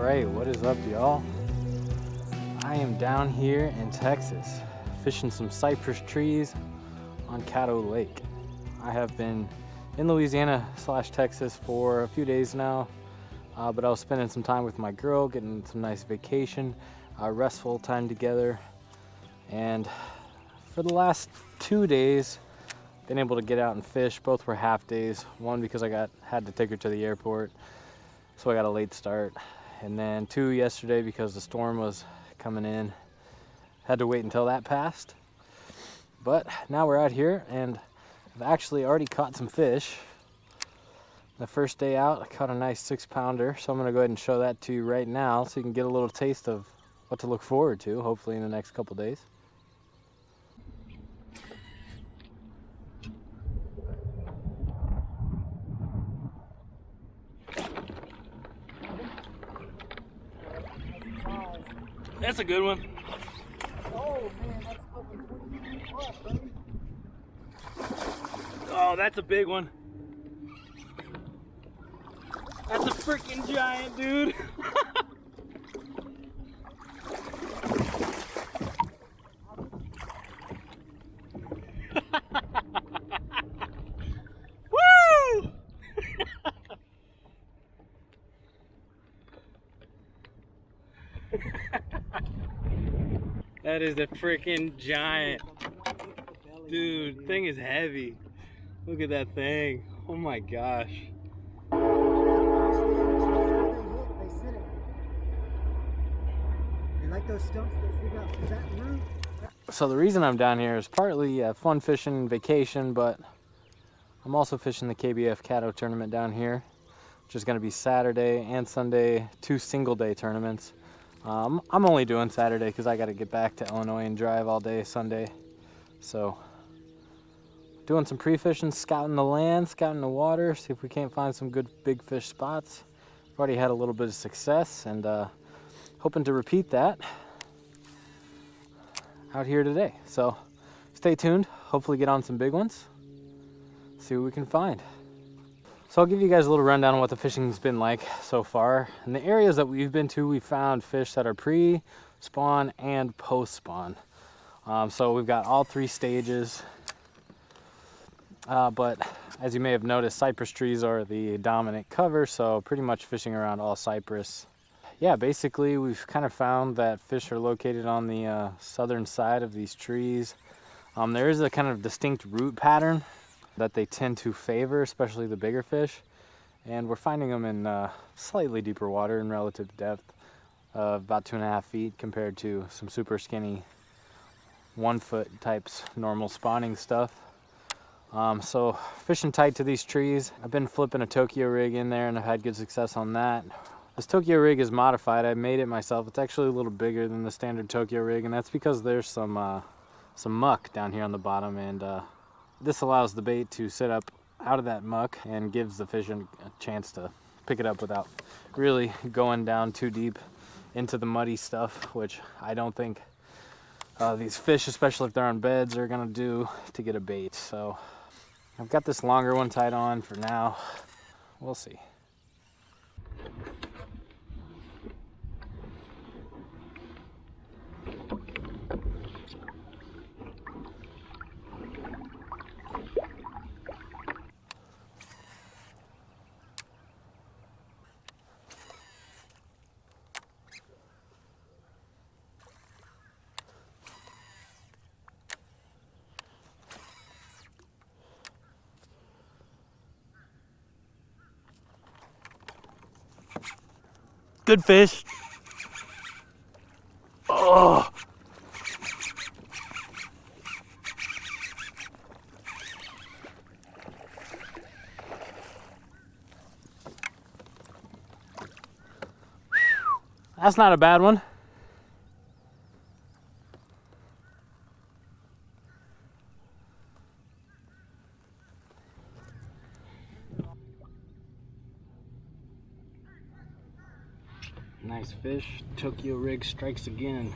Alright, what is up, y'all? I am down here in Texas fishing some cypress trees on Caddo Lake. I have been in Louisiana / Texas for a few days now, but I was spending some time with my girl, getting some nice vacation, restful time together, and for the last 2 days been able to get out and fish. Both were half days, one because I had to take her to the airport, so I got a late start, and then 2 yesterday because the storm was coming in. Had to wait until that passed. But now we're out here and I've actually already caught some fish. The first day out, I caught a nice 6-pounder, so I'm gonna go ahead and show that to you right now so you can get a little taste of what to look forward to, hopefully in the next couple days. That's a good one. Oh man, that's fucking 20 feet plus, buddy. Oh, that's a big one. That's a freaking giant, dude. Woo! That is a freaking giant. Dude, thing is heavy. Look at that thing. Oh my gosh. They like those stumps that stick out through that root. So the reason I'm down here is partly fun fishing, vacation, but I'm also fishing the KBF Caddo tournament down here, which is going to be Saturday and Sunday, 2 single-day tournaments. I'm only doing Saturday because I got to get back to Illinois and drive all day Sunday. So doing some pre-fishing, scouting the land, scouting the water, see if we can't find some good big fish spots. I've already had a little bit of success and hoping to repeat that out here today. So stay tuned, hopefully get on some big ones, see what we can find. So I'll give you guys a little rundown on what the fishing's been like so far. In the areas that we've been to, we found fish that are pre-spawn and post-spawn. So we've got all 3 stages. But as you may have noticed, cypress trees are the dominant cover, so pretty much fishing around all cypress. Yeah, basically we've kind of found that fish are located on the southern side of these trees. There is a kind of distinct root pattern that they tend to favor, especially the bigger fish. And we're finding them in slightly deeper water in relative depth of about 2.5 feet compared to some super skinny 1-foot types normal spawning stuff. So fishing tight to these trees. I've been flipping a Tokyo rig in there and I've had good success on that. This Tokyo rig is modified. I made it myself. It's actually a little bigger than the standard Tokyo rig, and that's because there's some muck down here on the bottom, and this allows the bait to sit up out of that muck and gives the fish a chance to pick it up without really going down too deep into the muddy stuff, which I don't think these fish, especially if they're on beds, are gonna do to get a bait. So I've got this longer one tied on for now. We'll see. Good fish. Oh. That's not a bad one. Nice fish. Tokyo rig strikes again.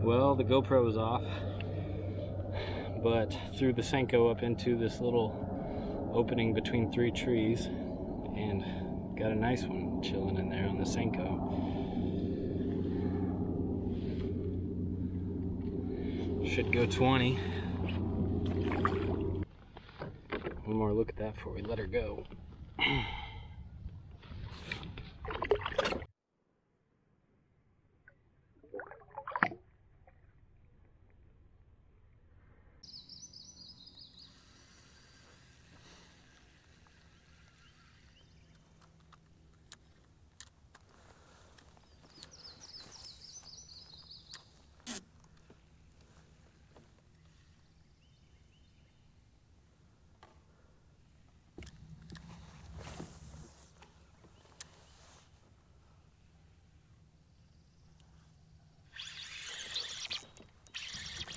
Well, the GoPro was off, but threw the Senko up into this little opening between 3 trees and got a nice one chilling in there on the Senko. Should go 20. One more look at that before we let her go.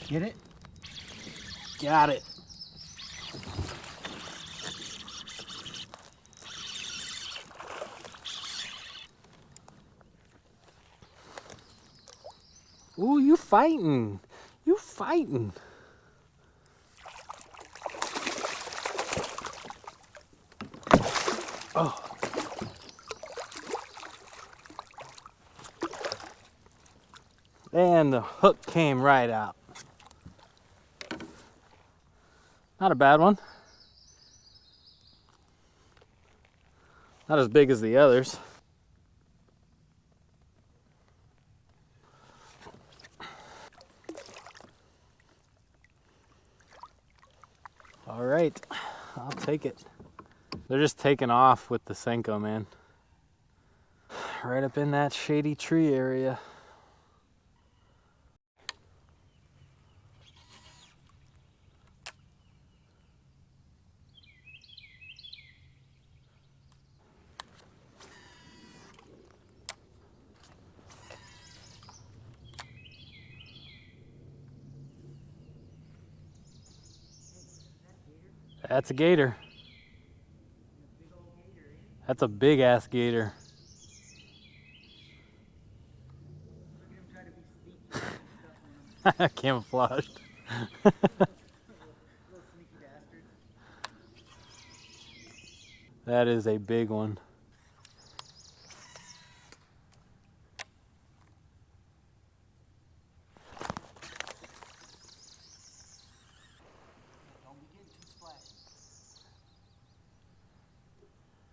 Get it? Got it. Ooh, you fighting. You fighting. Oh. And the hook came right out. Not a bad one. Not as big as the others. All right, I'll take it. They're just taking off with the Senko, man. Right up in that shady tree area. That's a gator. That's a big ass gator. Camouflaged. That is a big one.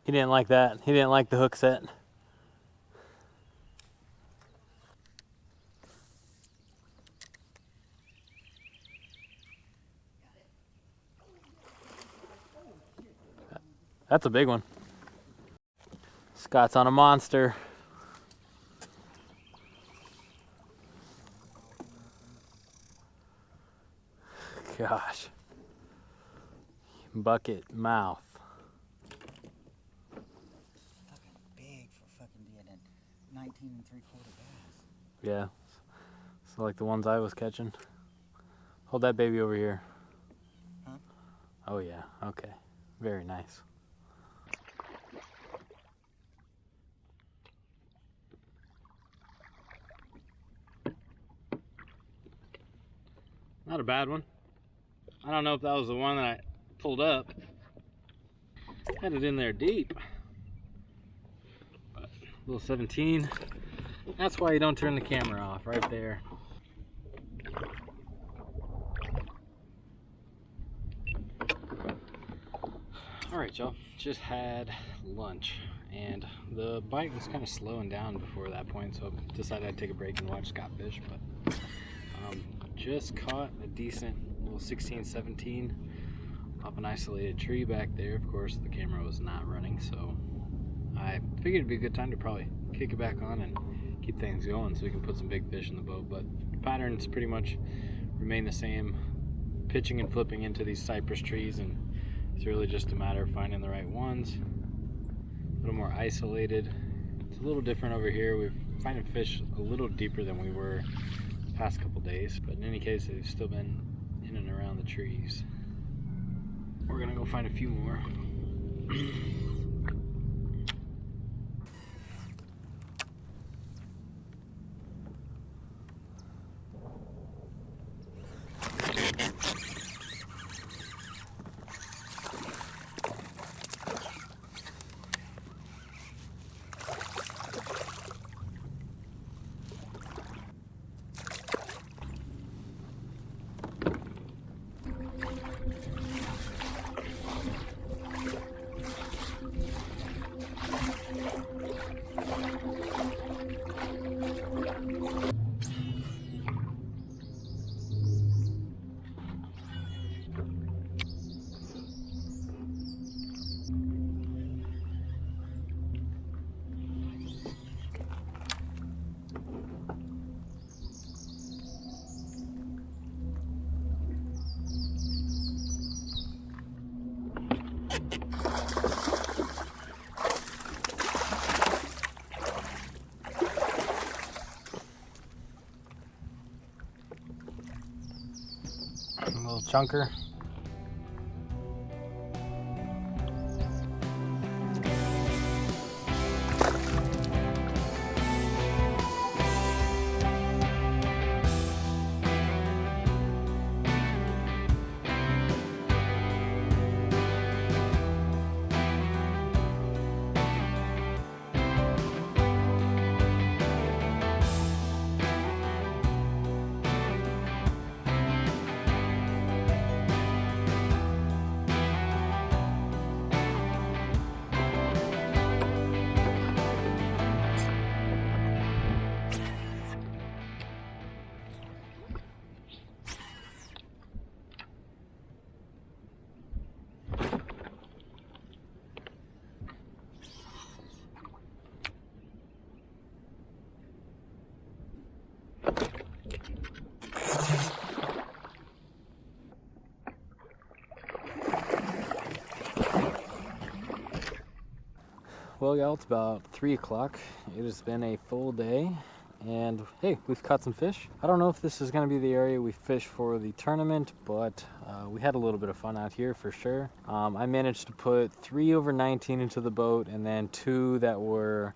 He didn't like that. He didn't like the hook set. That's a big one. Scott's on a monster. Gosh. Bucket mouth. Fucking big for fucking being a 19 3/4 bass. Yeah. So like the ones I was catching. Hold that baby over here. Huh? Oh yeah, okay. Very nice. Not a bad one. I don't know if that was the one that I pulled up. Had it in there deep. But little 17. That's why you don't turn the camera off, right there. Alright y'all, just had lunch and the bite was kind of slowing down before that point, so I decided I'd take a break and watch Scott fish. But just caught a decent little 16-17 off an isolated tree back there. Of course the camera was not running, so I figured it'd be a good time to probably kick it back on and keep things going so we can put some big fish in the boat. But the patterns pretty much remain the same, pitching and flipping into these cypress trees, and it's really just a matter of finding the right ones. A little more isolated. It's a little different over here. We're finding fish a little deeper than we were the past couple days, but in any case they've still been in and around the trees. We're gonna go find a few more. A little chunker. Well, y'all, it's about 3 o'clock. It has been a full day, and hey, we've caught some fish. I don't know if this is going to be the area we fish for the tournament, but we had a little bit of fun out here for sure. I managed to put 3 over 19 into the boat, and then 2 that were,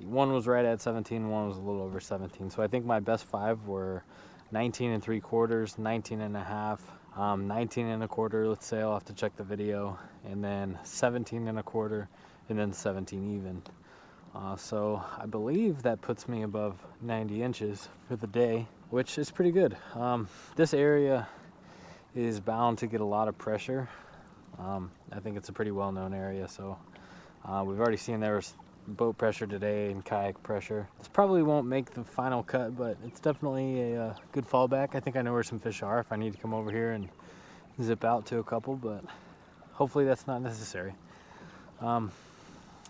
one was right at 17, one was a little over 17. So I think my best 5 were 19 and 3/4, 19 and a half, 19 and a quarter, let's say, I'll have to check the video, and then 17 and a quarter, and then 17 even. So I believe that puts me above 90 inches for the day, which is pretty good. This area is bound to get a lot of pressure. I think it's a pretty well-known area, so we've already seen there was boat pressure today and kayak pressure. This probably won't make the final cut, but it's definitely a good fallback. I think I know where some fish are if I need to come over here and zip out to a couple, but hopefully that's not necessary.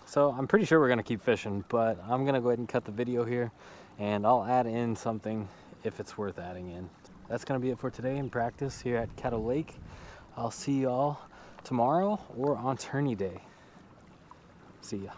So I'm pretty sure we're gonna keep fishing, but I'm gonna go ahead and cut the video here, and I'll add in something if it's worth adding in. That's gonna be it for today in practice here at Caddo Lake. I'll see y'all tomorrow or on tourney day. See ya.